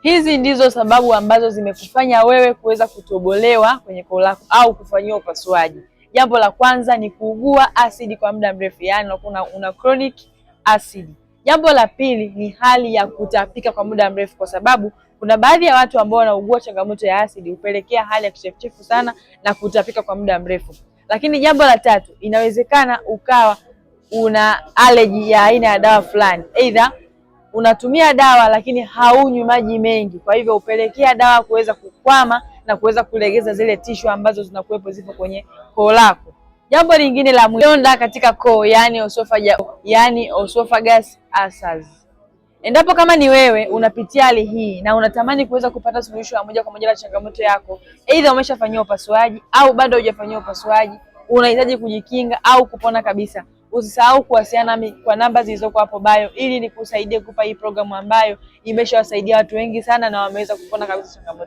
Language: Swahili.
Hizi ndizo sababu ambazo zimekufanya wewe kuweza kutobolewa kwenye koo lako au kufanyiwa upasuaji. Jambo la kwanza ni kuugua asidi kwa muda mrefu, yaani una chronic acid. Jambo la pili ni hali ya kutapika kwa muda mrefu, kwa sababu kuna baadhi ya watu ambao wanaugua changamoto ya asidi hupelekea hali ya kichefuchefu sana na kutapika kwa muda mrefu. Lakini jambo la tatu, inawezekana ukawa una allergy ya aina ya dawa fulani, either unatumia dawa lakini haunywi maji mengi, kwa hivyo upelekea dawa kuweza kukwama na kuweza kulegeza zile tishu ambazo zinakuwepo zipo kwenye koo lako. Jambo lingine la vidonda katika koo, yani esophagus ulcers. Endapo kama ni wewe unapitia hali hii na unatamani kuweza kupata suluhisho ya moja kwa moja la changamoto yako, aidha umeshafanyiwa upasuaji au bado hujafanyiwa upasuaji, unahitaji kujikinga au kupona kabisa, usisahau kuwasiliana nami kwa namba zilizoko hapo bio ili nikusaidie kupa hii programu ambayo imeshawasaidia watu wengi sana na wameweza kupona kabisa changamoto.